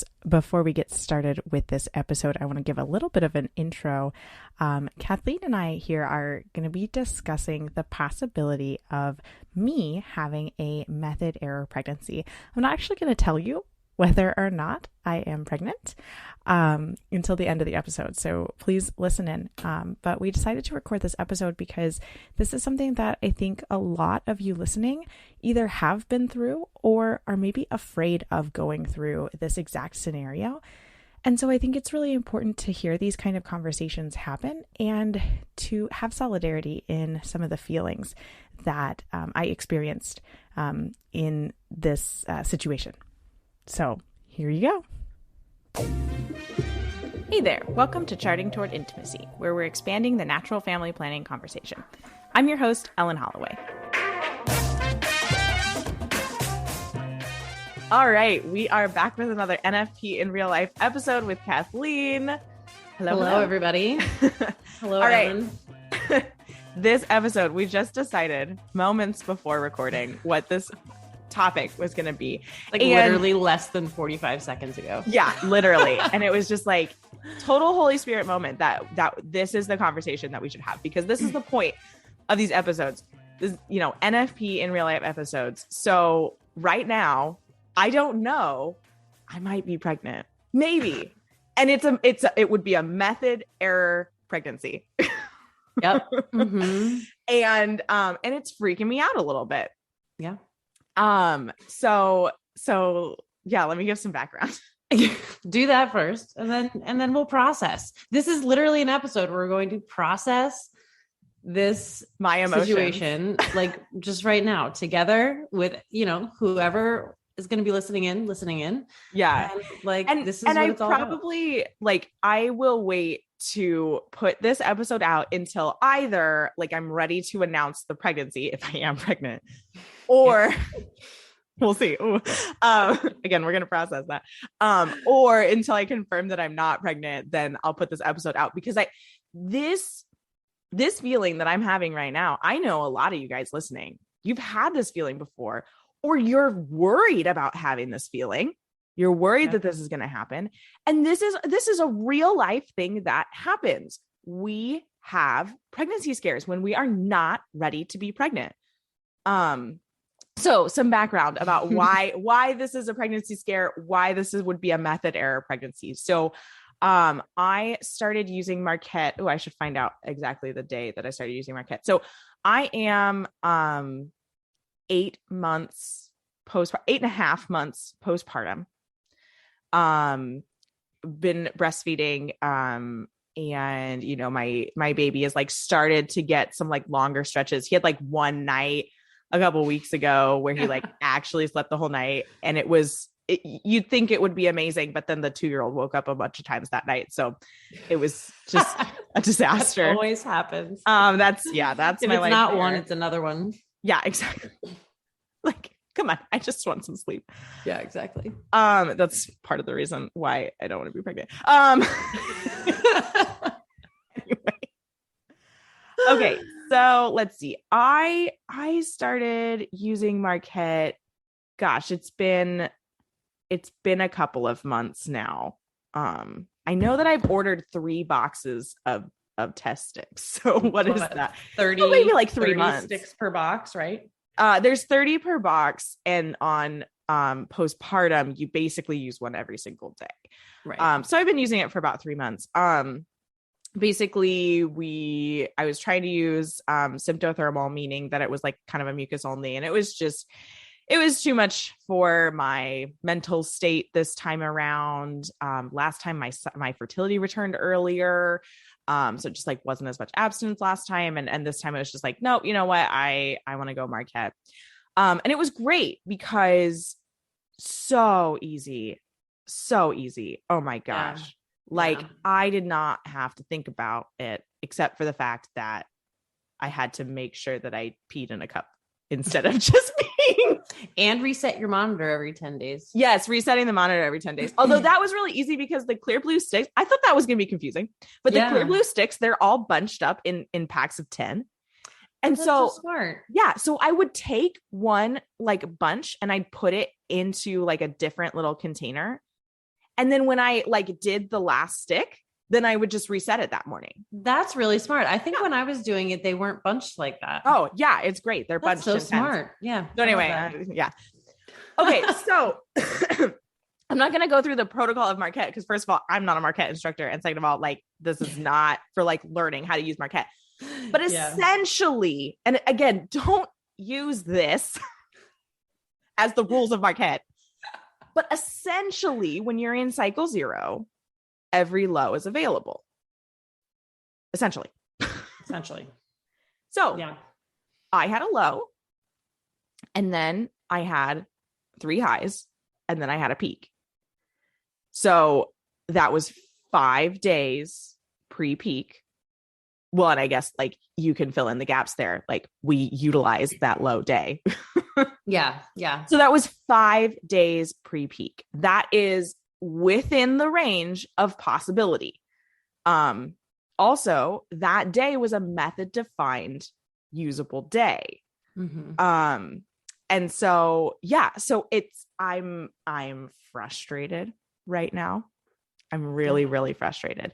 notes. Before we get started with this episode, I want to give a little bit of an intro. Kathleen and I here are going to be discussing the possibility of me having a method error pregnancy. I'm not actually going to tell you whether or not I am pregnant until the end of the episode. So please listen in. But we decided to record this episode because this is something that I think a lot of you listening either have been through or are maybe afraid of going through this exact scenario. And so I think it's really important to hear these kind of conversations happen and to have solidarity in some of the feelings that I experienced in this situation. So here you go. Hey there, welcome to Charting Toward Intimacy, where we're expanding the natural family planning conversation. I'm your host, Ellen Holloway. All right, we are back with another NFP in Real Life episode with Kathleen. Hello, everybody. Hello, All Ellen. right. This episode, we just decided moments before recording what this topic was going to be. Literally less than 45 seconds ago. Yeah, literally. And it was just like total Holy Spirit moment that this is the conversation that we should have, because this is the point of these episodes. This, NFP in Real Life episodes. So right now, I don't know. I might be pregnant. Maybe. And it would be a method error pregnancy. Yep. Mm-hmm. And it's freaking me out a little bit. Yeah. So yeah, let me give some background. Do that first, and then we'll process. This is literally an episode where we're going to process this my emotions situation, like just right now, together with whoever is going to be listening in. Yeah, and this is what it's all probably about. I will wait to put this episode out until either I'm ready to announce the pregnancy if I am pregnant, or we'll see. Again, we're going to process that. Or until I confirm that I'm not pregnant, then I'll put this episode out, because this feeling that I'm having right now, I know a lot of you guys listening, you've had this feeling before, or you're worried about having this feeling. You're worried that this is going to happen. And this is a real life thing that happens. We have pregnancy scares when we are not ready to be pregnant. So some background about why this is a pregnancy scare, why would be a method error pregnancy. So I started using Marquette. Oh, I should find out exactly the day that I started using Marquette. So I am 8.5 months postpartum. Been breastfeeding. And my baby is started to get some longer stretches. He had one night a couple weeks ago where he actually slept the whole night, and you'd think it would be amazing, but then the 2-year-old woke up a bunch of times that night, so it was just a disaster. That always happens. That's if my it's life not there. one, it's another one. Yeah, exactly. Come on, I just want some sleep. Yeah, exactly. That's part of the reason why I don't want to be pregnant. Anyway. Okay, so let's see. I started using Marquette. Gosh, it's been a couple of months now. I know that I've ordered 3 boxes of test sticks. So what is that? 30, maybe 3 30 months. sticks per box, right? There's 30 per box, and on postpartum, you basically use one every single day. Right. So I've been using it for about 3 months. Basically I was trying to use symptothermal, meaning that it was kind of a mucus only, and it was too much for my mental state this time around. Last time my fertility returned earlier. So it just wasn't as much abstinence last time. And this time it was just no, you know what? I want to go Marquette. And it was great because so easy. Oh my gosh. Yeah. I did not have to think about it, except for the fact that I had to make sure that I peed in a cup instead of just peeing. And reset your monitor every 10 days. Yes, resetting the monitor every 10 days. Although that was really easy because the clear blue sticks, I thought that was going to be confusing, but the clear blue sticks, they're all bunched up in packs of 10. And That's so smart. Yeah. So I would take one bunch and I'd put it into a different little container. And then when I like did the last stick, then I would just reset it that morning. That's really smart. I think when I was doing it, they weren't bunched like that. Oh yeah, it's great. They're That's bunched so in tens. smart. Yeah. So anyway, yeah. Okay, so I'm not going to go through the protocol of Marquette because first of all, I'm not a Marquette instructor. And second of all, like this is not for like learning how to use Marquette. But essentially, and again, don't use this as the rules of Marquette. But essentially, when you're in cycle 0, every low is available. Essentially. So yeah, I had a low, and then I had 3 highs, and then I had a peak. So that was 5 days pre-peak. Well, and I guess like you can fill in the gaps there. Like we utilized that low day. Yeah. So that was 5 days pre-peak. That is within the range of possibility. Also, that day was a method defined usable day. Mm-hmm. And so, yeah, so I'm frustrated right now. I'm really, really frustrated.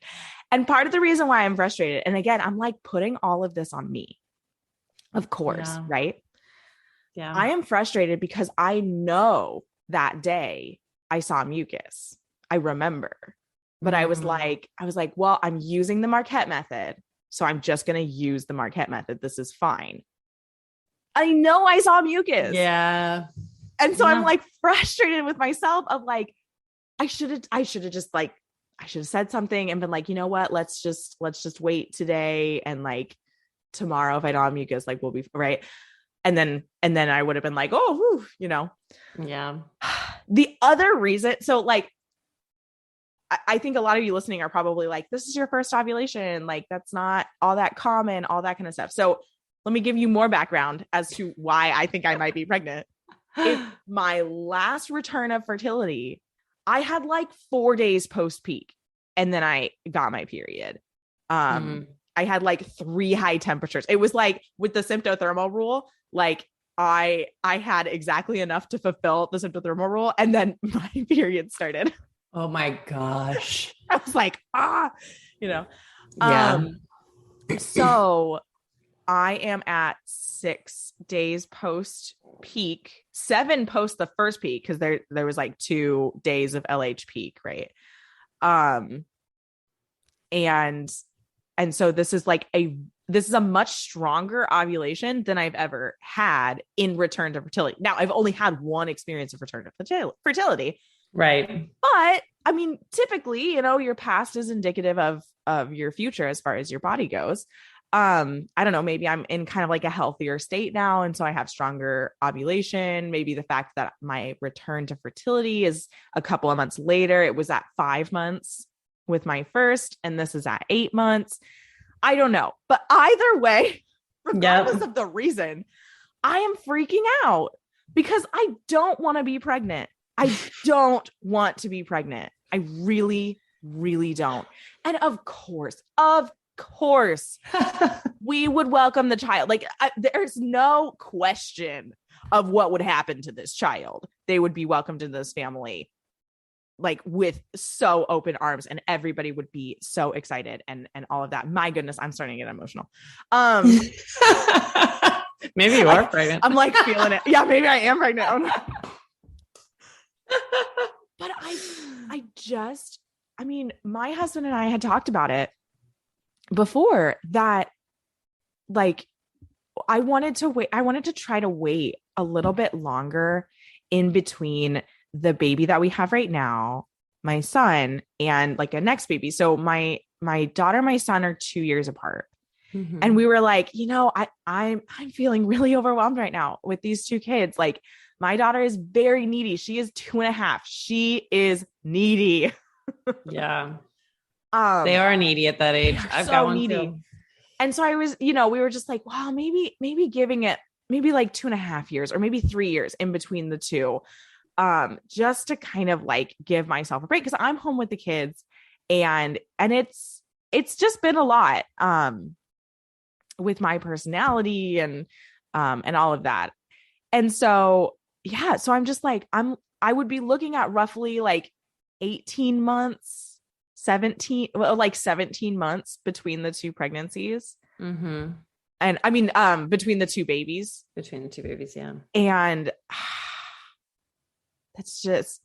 And part of the reason why I'm frustrated, and again, I'm like putting all of this on me, of course, right? Yeah. I am frustrated because I know that day I saw mucus. I remember, but I was like, well, I'm using the Marquette method. So I'm just going to use the Marquette method. This is fine. I know I saw mucus. Yeah. And so I'm like frustrated with myself of like, I should have just like, I should have said something and been like, you know what, let's just wait today. And like tomorrow, if I don't have mucus, like we'll be right. And then I would have been like, oh, whew, you know? Yeah. The other reason, so like, I think a lot of you listening are probably like, this is your first ovulation. Like that's not all that common, all that kind of stuff. So let me give you more background as to why I think I might be pregnant. It's my last return of fertility. I had like 4 days post peak and then I got my period. I had like 3 high temperatures. It was like with the symptothermal rule, like I had exactly enough to fulfill the symptothermal rule. And then my period started. Oh my gosh. I was like, you know, yeah. So I am at 6 days post peak, 7 post the first peak. Cause there was like 2 days of LH peak. Right. And so this is a much stronger ovulation than I've ever had in return to fertility. Now I've only had one experience of return to fertility. Right. But I mean, typically, you know, your past is indicative of your future as far as your body goes. I don't know, maybe I'm in kind of like a healthier state now. And so I have stronger ovulation. Maybe the fact that my return to fertility is a couple of months later. It was at 5 months with my first, and this is at 8 months. I don't know. But either way, regardless of the reason, I am freaking out because I don't want to be pregnant. I don't want to be pregnant. I really, really don't. And of course, we would welcome the child. Like there's no question of what would happen to this child. They would be welcomed into this family, like with so open arms, and everybody would be so excited and all of that. My goodness, I'm starting to get emotional. Maybe you are pregnant. I'm like feeling it. Yeah, maybe I am pregnant. Oh, no. But I mean, my husband and I had talked about it before that, like, I wanted to try to wait a little bit longer in between the baby that we have right now, my son, and like a next baby. So my daughter and my son are 2 years apart. Mm-hmm. And we were like, you know, I'm feeling really overwhelmed right now with these 2 kids. Like, my daughter is very needy. She is 2.5. She is needy. Yeah. They are needy at that age. I've got one needy. Too. And so I was, you know, we were just like, wow, maybe giving it maybe like 2.5 years or maybe 3 years in between the two, just to kind of like give myself a break. Cause I'm home with the kids and it's just been a lot, with my personality and all of that. And so, yeah, so I'm just like, I would be looking at roughly like 18 months, 17, well, like 17 months between the two pregnancies. Mm-hmm. And I mean, between the two babies. Between the two babies, yeah. And that's just,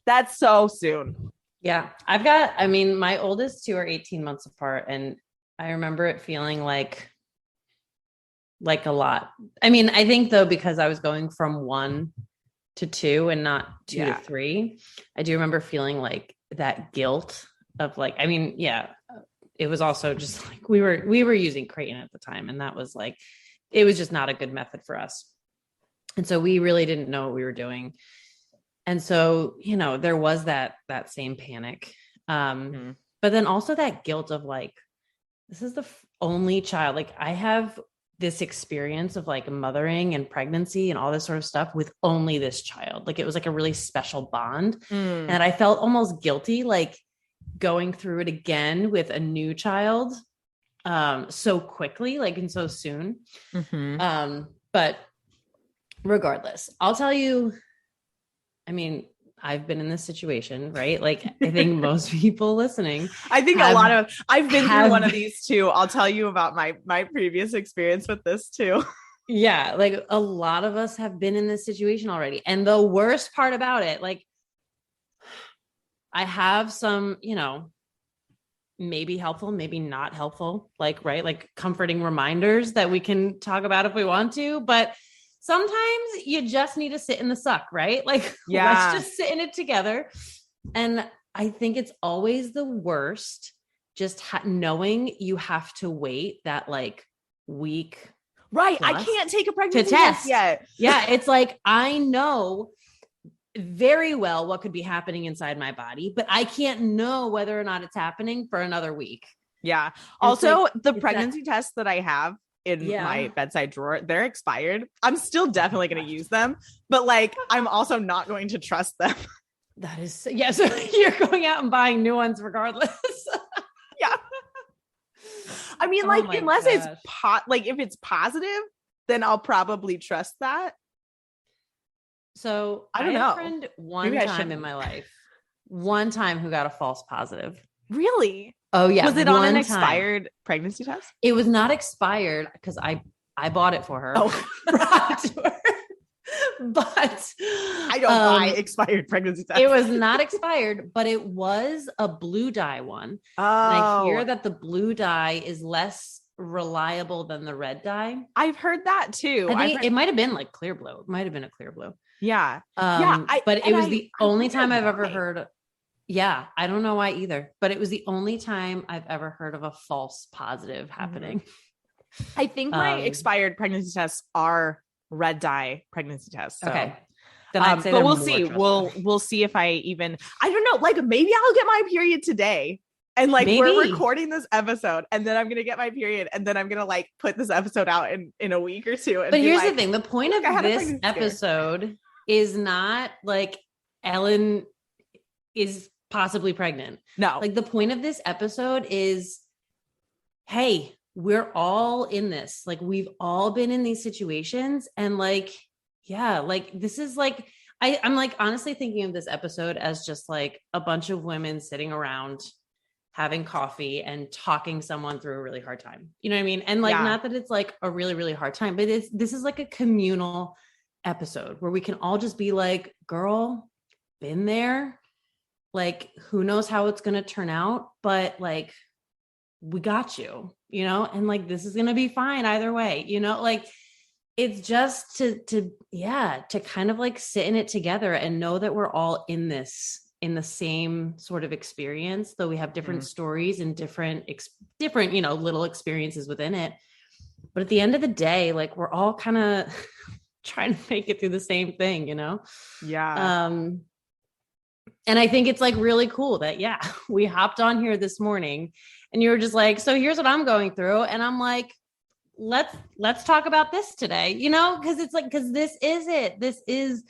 that's so soon. Yeah. I mean, my oldest two are 18 months apart. And I remember it feeling like a lot. I mean, I think though, because I was going from 1 to 2 and not 2 to 3, I do remember feeling like that guilt of like, I mean, yeah, it was also just like we were using Creighton at the time, and that was like, it was just not a good method for us. And so we really didn't know what we were doing. And so, you know, there was that same panic. But then also that guilt of like, this is the only child, like I have this experience of like mothering and pregnancy and all this sort of stuff with only this child. Like it was like a really special bond. And I felt almost guilty, like going through it again with a new child so quickly, like, and so soon. But regardless, I'll tell you, I mean, I've been in this situation, right? Like I think most people listening, I think I've been through one of these too. I'll tell you about my previous experience with this too. Yeah. Like a lot of us have been in this situation already. And the worst part about it, like I have some, you know, maybe helpful, maybe not helpful, like, right. Like comforting reminders that we can talk about if we want to, but sometimes you just need to sit in the suck, right? Like, let's just sit in it together. And I think it's always the worst, just knowing you have to wait that like week. Right. I can't take a pregnancy test yet. Yeah. It's like, I know very well what could be happening inside my body, but I can't know whether or not it's happening for another week. Yeah. And also like, the pregnancy tests that I have in my bedside drawer, they're expired. I'm still definitely going to use them, but like, I'm also not going to trust them. That is, so you're going out and buying new ones regardless. Yeah. I mean, like, unless it's like if it's positive, then I'll probably trust that. So I don't know. A friend one time in my life, one time who got a false positive. Really? Oh yeah. Was it on an expired pregnancy test? It was not expired because I bought it for her. Oh, but I don't buy expired pregnancy tests. It was not expired, but it was a blue dye one. Oh, and I hear that the blue dye is less reliable than the red dye. I've heard that too. I think it might have been like clear blue. It might have been a clear blue. Yeah. But it was the only time I've ever heard. Yeah. I don't know why either, but it was the only time I've ever heard of a false positive happening. I think my expired pregnancy tests are red dye pregnancy tests. So. Okay. Then I'd say but we'll see. We'll see if I don't know, like maybe I'll get my period today. And like we're recording this episode and then I'm going to get my period and then I'm going to like put this episode out in a week or two. And but here's the thing. The point of this episode is not like Ellen is possibly pregnant. No. Like the point of this episode is, hey, we're all in this. Like we've all been in these situations and like, yeah, like this is like, I'm like honestly thinking of this episode as just like a bunch of women sitting around having coffee and talking someone through a really hard time. You know what I mean? And like, not that it's like a really, really hard time, but this is like a communal episode where we can all just be like, girl, been there. Like, who knows how it's going to turn out, but like, we got you, you know, and like, this is going to be fine either way, you know, like it's just to kind of like sit in it together and know that we're all in this, in the same sort of experience, though we have different stories and different, you know, little experiences within it. But at the end of the day, like we're all kind of trying to make it through the same thing, you know? Yeah. And I think it's like really cool that, we hopped on here this morning and you were just like, so here's what I'm going through. And I'm like, let's talk about this today, you know? Cause it's like, cause this is it. This is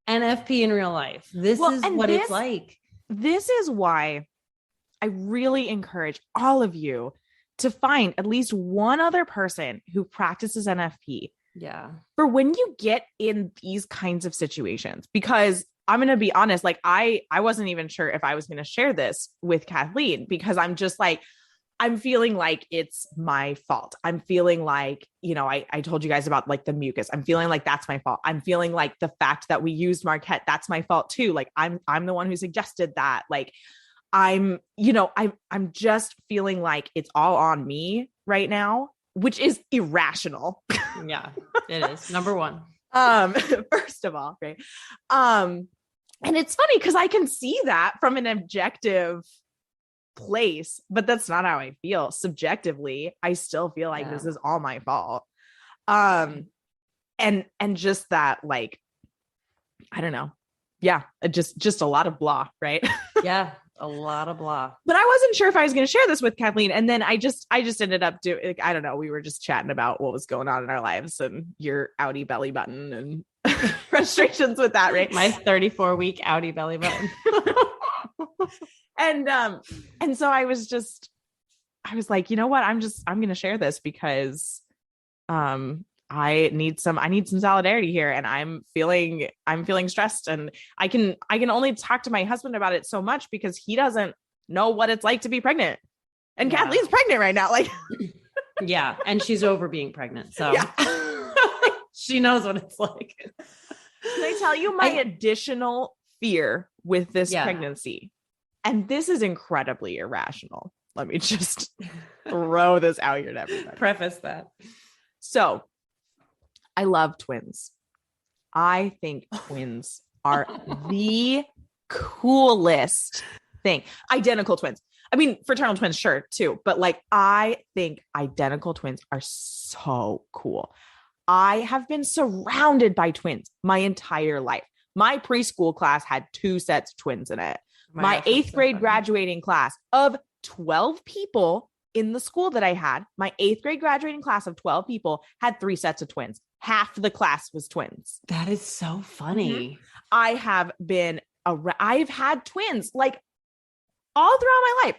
NFP in real life. This is what it's like. This is why I really encourage all of you to find at least one other person who practices NFP. Yeah. For when you get in these kinds of situations, because I'm going to be honest. Like I wasn't even sure if I was going to share this with Kathleen because I'm just like, I'm feeling like it's my fault. I'm feeling like, I told you guys about like the mucus. I'm feeling like that's my fault. I'm feeling like the fact that we used Marquette, that's my fault too. Like I'm the one who suggested that. Like I'm just feeling like it's all on me right now, which is irrational. Yeah, it is. Number one. First of all, right. And it's funny because I can see that from an objective place, but that's not how I feel. Subjectively, I still feel like this is all my fault. And just that, like, I don't know. Yeah, just a lot of blah, right? Yeah, a lot of blah. But I wasn't sure if I was going to share this with Kathleen, and then I just ended up doing. Like, I don't know. We were just chatting about what was going on in our lives and your outie belly button and frustrations with that, right? My 34-week outie belly button. And so I was like, you know what? I'm going to share this because, I need some solidarity here, and I'm feeling stressed, and I can only talk to my husband about it so much because he doesn't know what it's like to be pregnant, and Kathleen's pregnant right now. Like, yeah. And she's over being pregnant. So she knows what it's like. Can I tell you my additional fear with this pregnancy? And this is incredibly irrational. Let me just throw this out here to everybody. Preface that. So I love twins. I think twins are the coolest thing. Identical twins. I mean, fraternal twins, sure, too. But like, I think identical twins are so cool. I have been surrounded by twins my entire life. My preschool class had 2 sets of twins in it. My 8th grade graduating class of 12 people in the school that I had, my 8th grade graduating class of 12 people had 3 sets of twins. Half the class was twins. That is so funny. Mm-hmm. I've had twins like all throughout my life.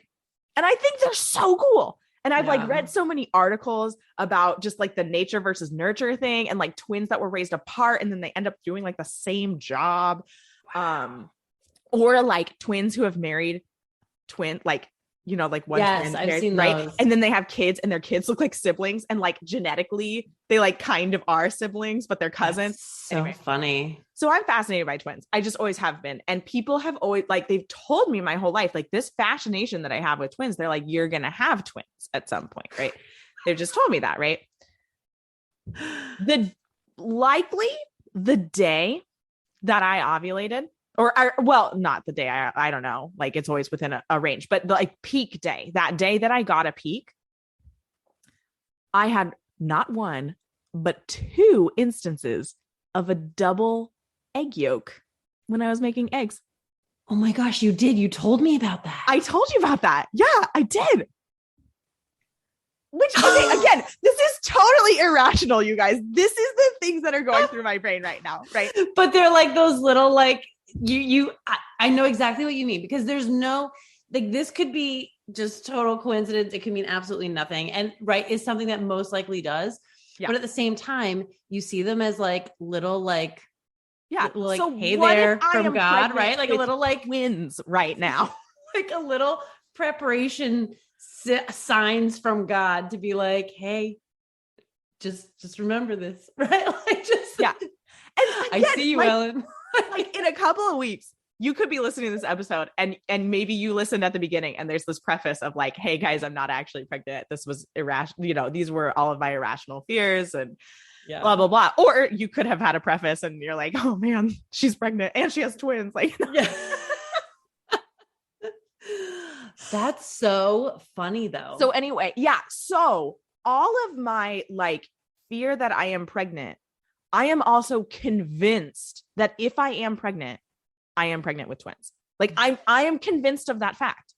And I think they're so cool. And I've like read so many articles about just like the nature versus nurture thing, and like twins that were raised apart and then they end up doing like the same job. Wow. Or like twins who have married like one twin I've married, seen right? those. And then they have kids and their kids look like siblings, and like genetically they like kind of are siblings, but they're cousins. That's so funny. So I'm fascinated by twins. I just always have been. And people have always like, they've told me my whole life, like this fascination that I have with twins, they're like, you're going to have twins at some point, right? They've just told me that, right? The day that I ovulated, not the day, I don't know, like it's always within a range, but the like peak day, that day that I got a peak, I had not 1, but 2 instances of a double egg yolk when I was making eggs. Oh my gosh, you did. You told me about that. I told you about that. Yeah, I did. Which, okay, again, this is totally irrational, you guys. This is the things that are going through my brain right now, right? But they're like those little, like, I know exactly what you mean, because there's no, like, this could be just total coincidence. It could mean absolutely nothing. And is something that most likely does. Yeah. But at the same time, you see them as like little, like, like, so hey there from God, right? Like a little like twins right now, like a little preparation signs from God to be like, hey, just remember this, right? Like, just And again, I see you, like, Ellen. Like in a couple of weeks, you could be listening to this episode and maybe you listened at the beginning and there's this preface of like, hey guys, I'm not actually pregnant. This was irrational. These were all of my irrational fears and blah, blah, blah. Or you could have had a preface and you're like, oh man, she's pregnant and she has twins. Like, That's so funny though. So anyway, so all of my like fear that I am pregnant, I am also convinced that if I am pregnant with twins. Like I am convinced of that fact.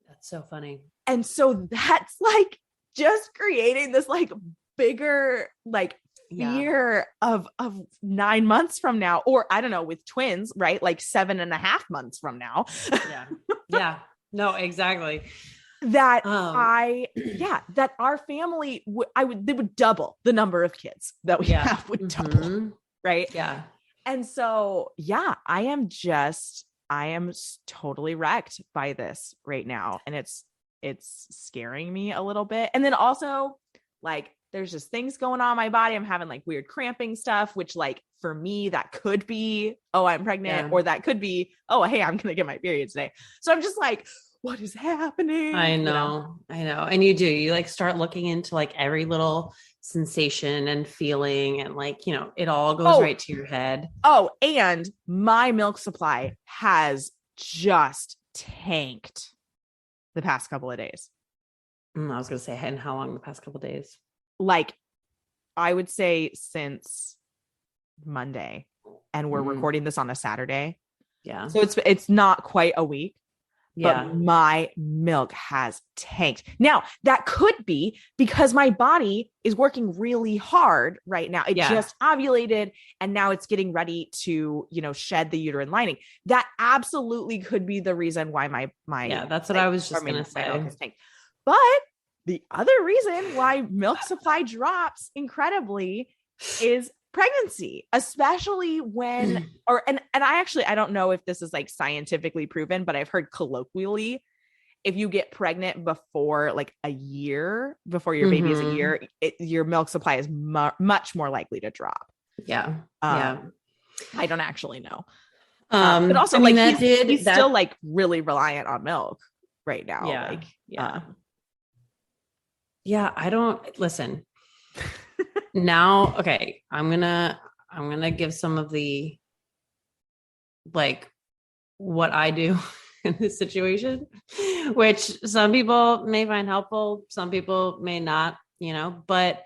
That's so funny. And so that's like just creating this like bigger like fear of 9 months from now, or I don't know, with twins, right? Like 7.5 months from now. Yeah. No, exactly. That that our family they would double the number of kids that we have would double. Right. Yeah. And so, yeah, I am totally wrecked by this right now. And it's scaring me a little bit. And then also, like, there's just things going on in my body. I'm having like weird cramping stuff, which, like, for me, that could be, oh, I'm pregnant, or that could be, oh, hey, I'm gonna get my period today. So I'm just like, what is happening? I know. And you like start looking into like every little sensation and feeling, and like, it all goes right to your head. Oh, and my milk supply has just tanked the past couple of days. I was going to say, and how long the past couple of days? Like, I would say since Monday, and we're recording this on a Saturday. Yeah. So it's not quite a week. Yeah. But my milk has tanked. Now, that could be because my body is working really hard right now. It just ovulated, and now it's getting ready to, shed the uterine lining. That absolutely could be the reason why my that's what I was just going to say. Milk has tanked. But the other reason why milk supply drops incredibly is pregnancy, especially when, I don't know if this is like scientifically proven, but I've heard colloquially, if you get pregnant before like a year, before your baby is a year, your milk supply is much more likely to drop. Yeah. I don't actually know. But also, he's still like really reliant on milk right now. I don't listen. Now, okay, I'm gonna give some of the, like, what I do in this situation, which some people may find helpful, some people may not, but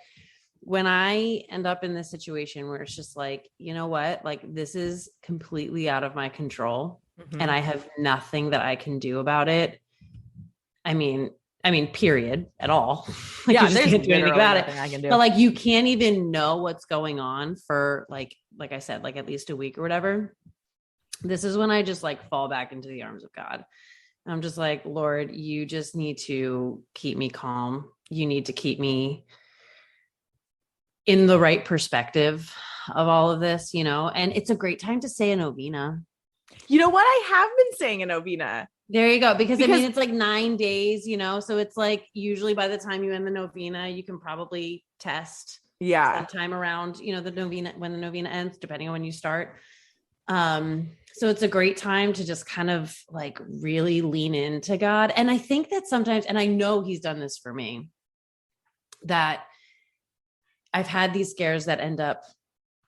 when I end up in this situation where it's just like, you know what, like, this is completely out of my control, and I have nothing that I can do about it. I mean, period, at all. Like, you just can't do anything about it. I can do. But like, you can't even know what's going on for like I said, like at least a week or whatever. This is when I just like fall back into the arms of God. I'm just like, Lord, you just need to keep me calm. You need to keep me in the right perspective of all of this, and it's a great time to say a novena. You know what? I have been saying a novena. There you go. Because it's like 9 days, so it's like usually by the time you end the novena, you can probably test sometime around, the novena, when the novena ends, depending on when you start. So it's a great time to just kind of like really lean into God. And I think that sometimes, and I know he's done this for me, that I've had these scares that end up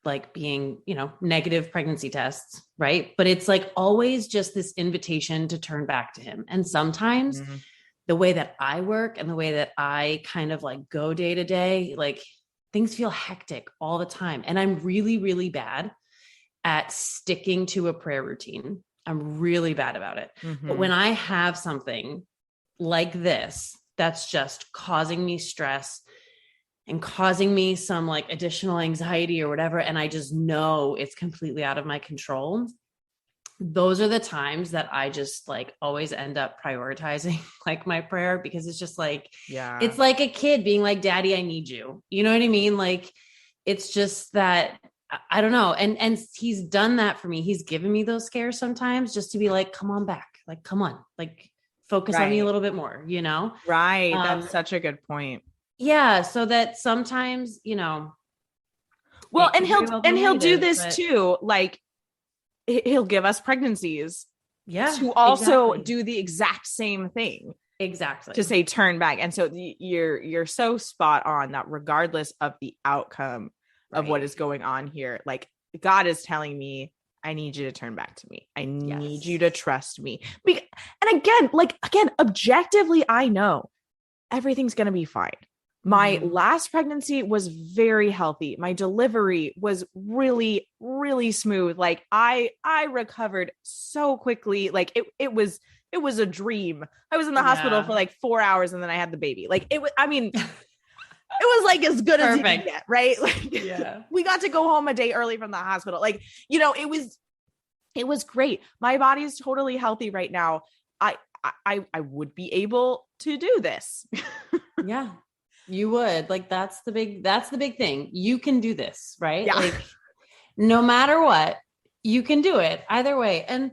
like being, negative pregnancy tests, right? But it's like always just this invitation to turn back to him. And sometimes the way that I work and the way that I kind of like go day to day, like things feel hectic all the time. And I'm really, really bad at sticking to a prayer routine. I'm really bad about it. But when I have something like this, that's just causing me stress and causing me some like additional anxiety or whatever, and I just know it's completely out of my control, those are the times that I just like always end up prioritizing like my prayer, because it's just like, it's like a kid being like, Daddy, I need you. You know what I mean? Like, it's just that, I don't know. And he's done that for me. He's given me those scares sometimes just to be like, come on back. Like, come on, like focus on me a little bit more, Right. That's such a good point. Yeah. So that sometimes, well, and he'll do this too. Like, he'll give us pregnancies to also do the exact same thing. Exactly. To say turn back. And so you're so spot on that regardless of the outcome of what is going on here, like God is telling me, I need you to turn back to me. I need you to trust me. And again, objectively, I know everything's going to be fine. My last pregnancy was very healthy. My delivery was really, really smooth. Like I recovered so quickly. Like it was a dream. I was in the hospital for like 4 hours and then I had the baby. Like it was, it was like as good as you can get, right? Like we got to go home a day early from the hospital. Like, it was great. My body is totally healthy right now. I would be able to do this. Yeah. You would. Like, that's the big thing. You can do this, right? Yeah. Like, no matter what, you can do it either way. And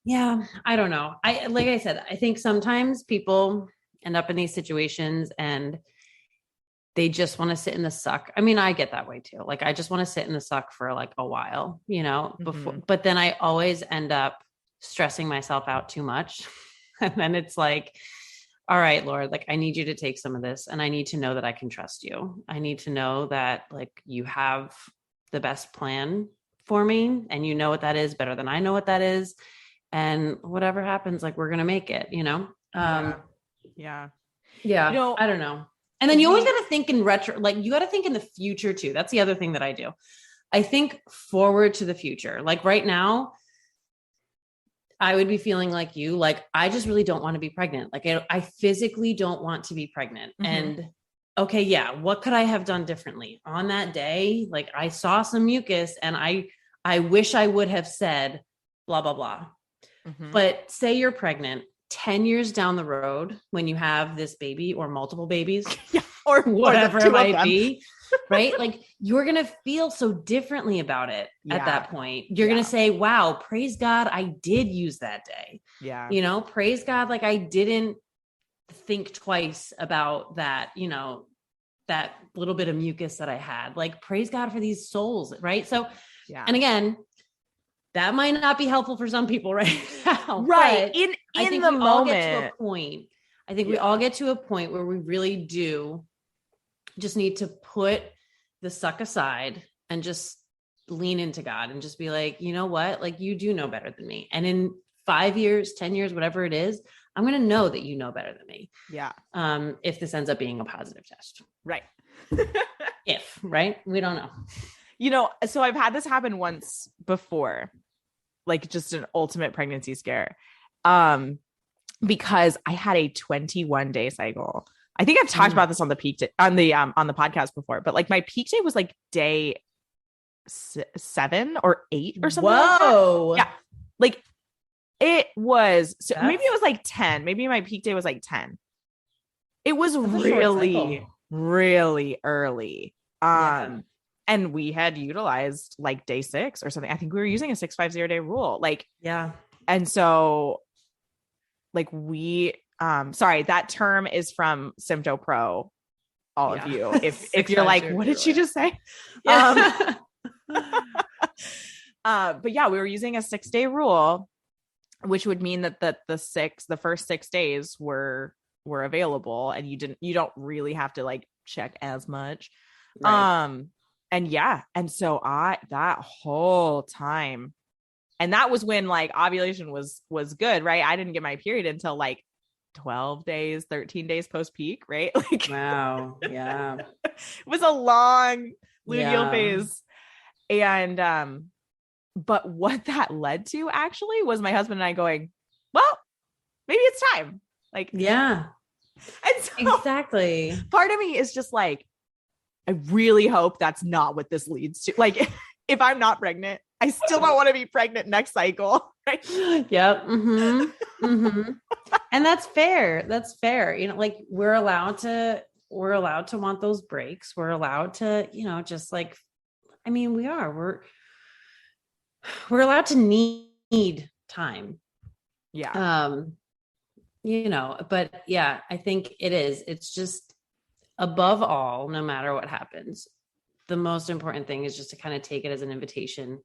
yeah, I don't know. Like I said, I think sometimes people end up in these situations and they just want to sit in the suck. I mean, I get that way too. Like, I just want to sit in the suck for like a while, before, but then I always end up stressing myself out too much. And then it's like, all right, Lord, like, I need you to take some of this, and I need to know that I can trust you. I need to know that like you have the best plan for me, and you know what that is better than I know what that is. And whatever happens, like, we're going to make it, Yeah. I don't know. And then you always got to think in retro, like you got to think in the future too. That's the other thing that I do. I think forward to the future. Like right now, I would be feeling like you, like, I just really don't want to be pregnant. Like I physically don't want to be pregnant. And okay, yeah, what could I have done differently on that day? Like, I saw some mucus and I wish I would have said blah, blah, blah. But say you're pregnant 10 years down the road when you have this baby or multiple babies or whatever it might be, right? Like, you're going to feel so differently about it at that point. You're going to say, wow, praise God, I did use that day. Yeah. Praise God. Like, I didn't think twice about that, that little bit of mucus that I had. Like, praise God for these souls. Right. So, and again, that might not be helpful for some people right now. Right. In the moment. All get to a point. I think we all get to a point where we really do just need to put the suck aside and just lean into God and just be like, you know what? Like, you do know better than me. And in 5 years, 10 years, whatever it is, I'm going to know that you know better than me. Yeah. If this ends up being a positive test. Right. Right? We don't know. So I've had this happen once before, like just an ultimate pregnancy scare. Because I had a 21-day cycle. I think I've talked about this on the on the podcast before, but like my peak day was like day 7 or 8 or something. Whoa. Like that. Yeah. Like it was, maybe it was like 10. Maybe my peak day was like 10. It was really, really early. And we had utilized like day 6 or something. I think we were using a 650 day rule. Like, and so like sorry, that term is from Sympto Pro. All of you, if you're like, what did she just say? But yeah, we were using a 6-day rule, which would mean that the first 6 days were available, and you don't really have to like check as much. Right. And so that whole time, and that was when like ovulation was good, right? I didn't get my period until like 12 days, 13 days post peak, right? Like, wow. Yeah. It was a long luteal phase. And, but what that led to actually was my husband and I going, well, maybe it's time. Like, yeah. And so exactly. Part of me is just like, I really hope that's not what this leads to. Like, if I'm not pregnant, I still don't want to be pregnant next cycle. Right? Yep. And that's fair. That's fair. Like, we're allowed to want those breaks. We're allowed to, just like, I mean, we're allowed to need time. Yeah. But yeah, I think it's just, above all, no matter what happens, the most important thing is just to kind of take it as an invitation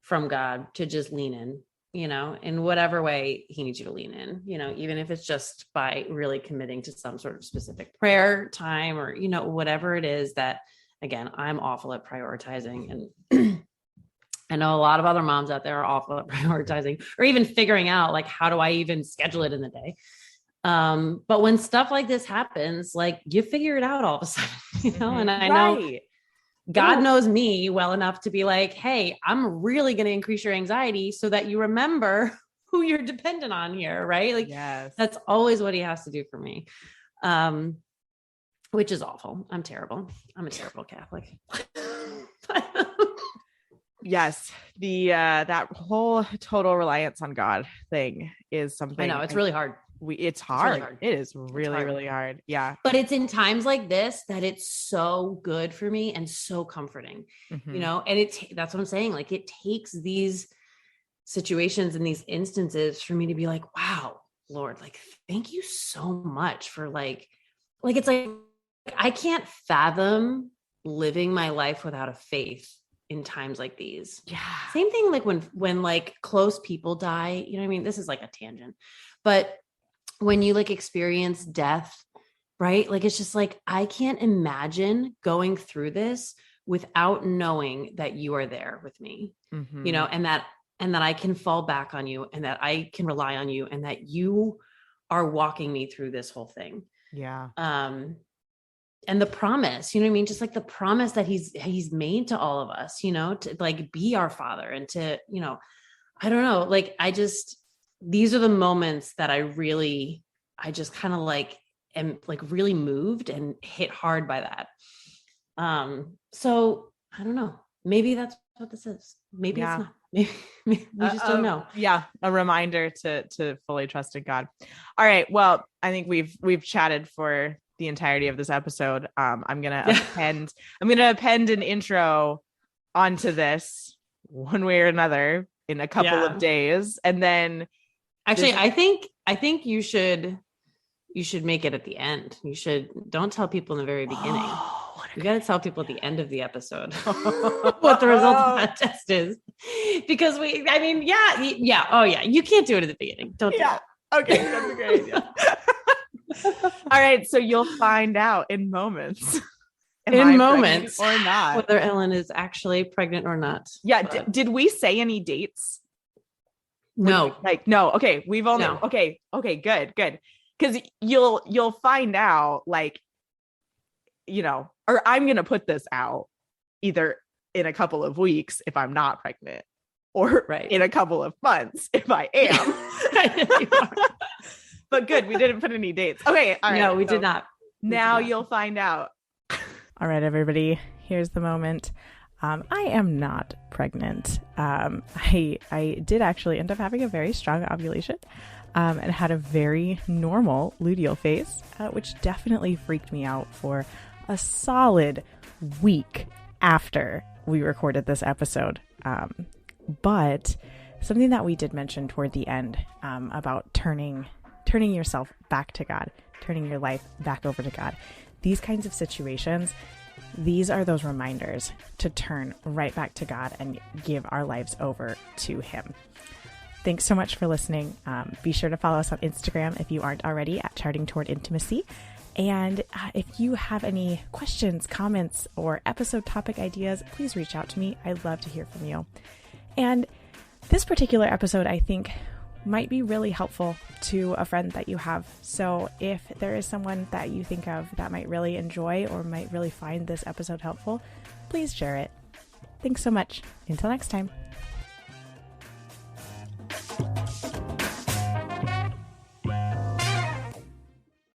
from God to just lean in, in whatever way he needs you to lean in, even if it's just by really committing to some sort of specific prayer time or, whatever it is that, again, I'm awful at prioritizing. And I know a lot of other moms out there are awful at prioritizing or even figuring out like, how do I even schedule it in the day? But when stuff like this happens, like, you figure it out all of a sudden, and I know God knows me well enough to be like, hey, I'm really going to increase your anxiety so that you remember who you're dependent on here. Right. Like, that's always what he has to do for me. Which is awful. I'm terrible. I'm a terrible Catholic. Yes. That whole total reliance on God thing is something. I know, it's really hard. it's hard. hard. It is really, really hard. Yeah. But it's in times like this that it's so good for me and so comforting, you know, and that's what I'm saying. Like it takes these situations and these instances for me to be like, wow, Lord, like, thank you so much for it's like, I can't fathom living my life without a faith in times like these. Yeah. Same thing. Like when like close people die, you know what I mean? This is like a tangent, but when you like experience death, right? Like, it's just like, I can't imagine going through this without knowing that you are there with me, you know, and that I can fall back on you and that I can rely on you and that you are walking me through this whole thing. Yeah. And the promise, you know what I mean? Just like the promise that he's made to all of us, you know, to like be our father and to, you know, I don't know, like, these are the moments that I just kind of like am like really moved and hit hard by that. So I don't know, maybe that's what this is. Maybe it's not. Maybe we just don't know. Yeah. A reminder to fully trust in God. All right. Well, I think we've chatted for the entirety of this episode. I'm going to append an intro onto this one way or another in a couple of days. And then actually, I think you should make it at the end. Don't tell people in the very beginning. You got to tell people at the end of the episode what the result of that test is, because oh yeah, you can't do it at the beginning. Don't do it. Okay, that's a great idea. All right, so you'll find out in moments. In moments or not, whether Ellen is actually pregnant or not. Yeah. Did we say any dates? No. No. Okay. We've only. No. Okay. Good. Because you'll find out, like, you know, or I'm going to put this out either in a couple of weeks if I'm not pregnant, or in a couple of months if I am. But good. We didn't put any dates. Okay. All right. No, we did not. Now you'll find out. All right, everybody. Here's the moment. I am not pregnant. I did actually end up having a very strong ovulation and had a very normal luteal phase, which definitely freaked me out for a solid week after we recorded this episode. But something that we did mention toward the end about turning yourself back to God, turning your life back over to God. These kinds of situations, these are those reminders to turn right back to God and give our lives over to Him. Thanks so much for listening. Be sure to follow us on Instagram if you aren't already at Charting Toward Intimacy. And if you have any questions, comments, or episode topic ideas, please reach out to me. I'd love to hear from you. And this particular episode, I think, might be really helpful to a friend that you have. So if there is someone that you think of that might really enjoy or might really find this episode helpful, please share it. Thanks so much. Until next time.